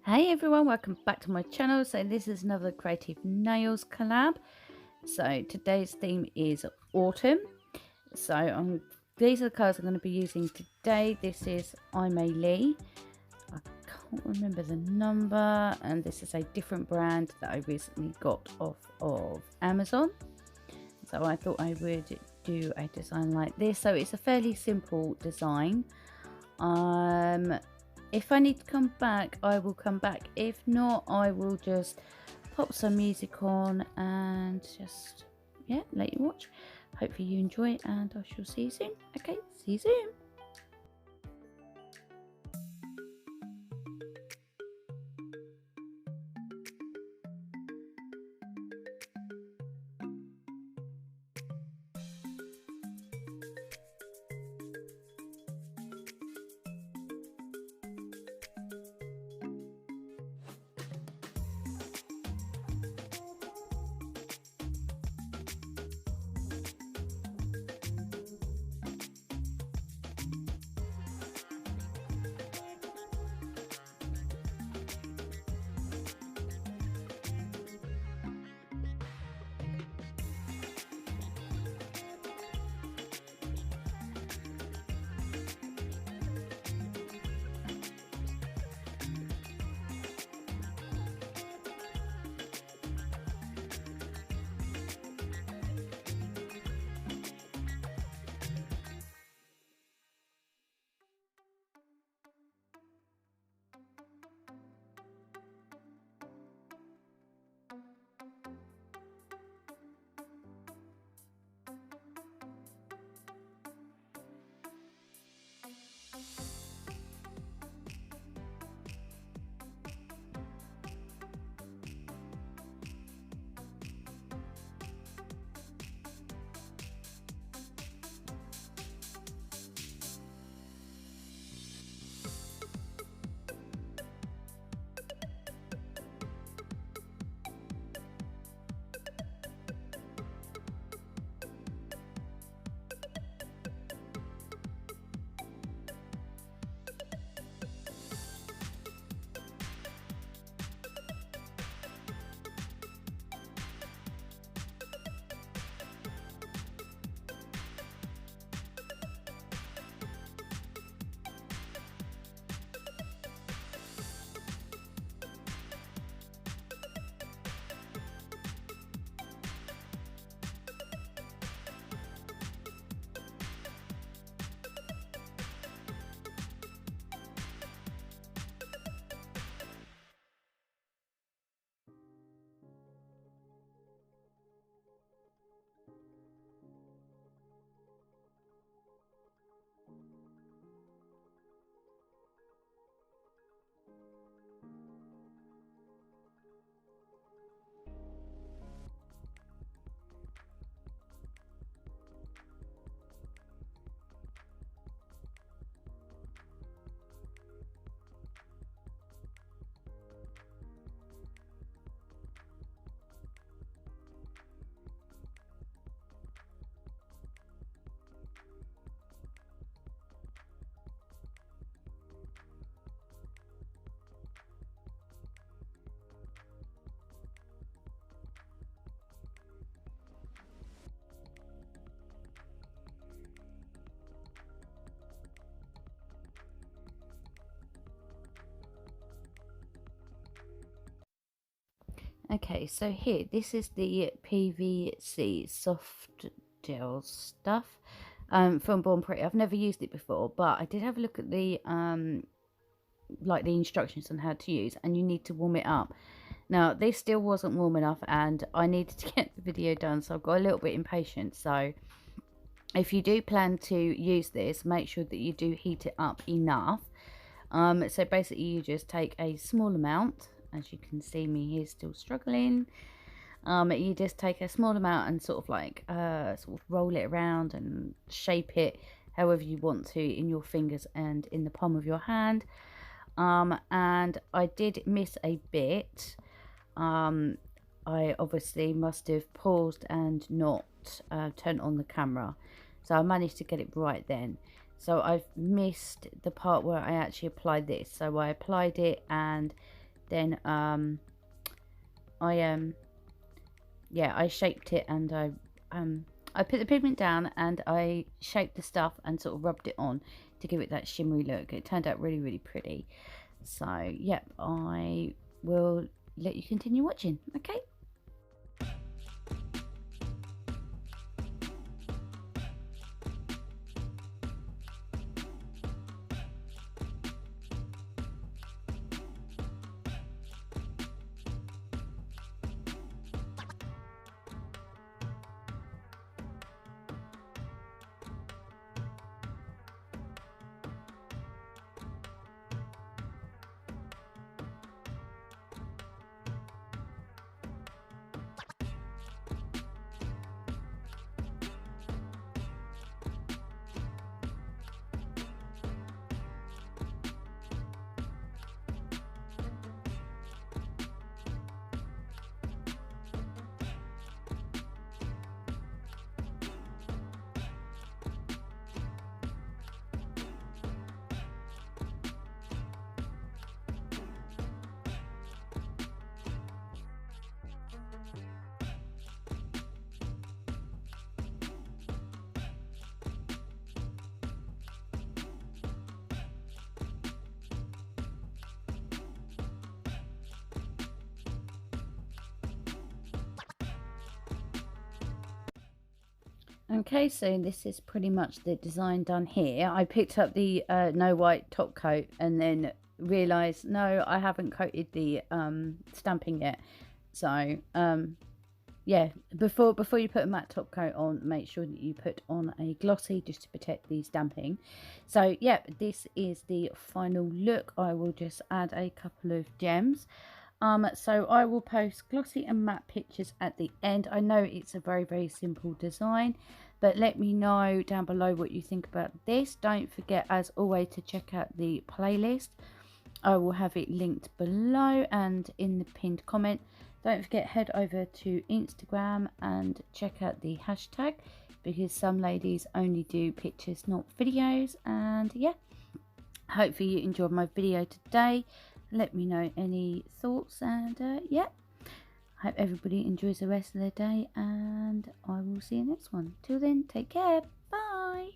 Hey everyone, welcome back to my channel. So this is another creative nails collab. So today's theme is autumn. So these are the colours I'm going to be using today. This is I'm a Lee. I can't remember the number, and this is a different brand that I recently got off of Amazon. So I thought I would do a design like this. So it's a fairly simple design. If I need to come back, I will come back. If not, I will just pop some music on and just, yeah, let you watch. Hopefully you enjoy, and I shall see you soon. Okay, see you soon. Okay, so here, this is the PVC soft gel stuff from Born Pretty. I've never used it before, but I did have a look at the like the instructions on how to use, and you need to warm it up. Now, this still wasn't warm enough, and I needed to get the video done, so I've got a little bit impatient. So if you do plan to use this, make sure that you do heat it up enough. So basically you just take a small amount. As you can see, me here still struggling. You just take a small amount and sort of roll it around and shape it however you want to in your fingers and in the palm of your hand. And I did miss a bit. I obviously must have paused and not turned on the camera, so I managed to get it right then. So I've missed the part where I actually applied this. So I applied it and then I shaped it, and I put the pigment down and I shaped the stuff and sort of rubbed it on to give it that shimmery look. It turned out really, really pretty. So yep, I will let you continue watching. Okay. Okay, so this is pretty much the design done here. I picked up the no white top coat and then realised, no, I haven't coated the stamping yet. So, yeah, before you put a matte top coat on, make sure that you put on a glossy just to protect the stamping. So, yeah, this is the final look. I will just add a couple of gems. So I will post glossy and matte pictures at the end. I know it's a very, very simple design, but let me know down below what you think about this. Don't forget, as always, to check out the playlist. I will have it linked below and in the pinned comment. Don't forget, head over to Instagram and check out the hashtag, because some ladies only do pictures, not videos. And yeah, hopefully you enjoyed my video today. Let me know any thoughts, and yeah, hope everybody enjoys the rest of their day, and I will see you next one. Till then, take care. Bye.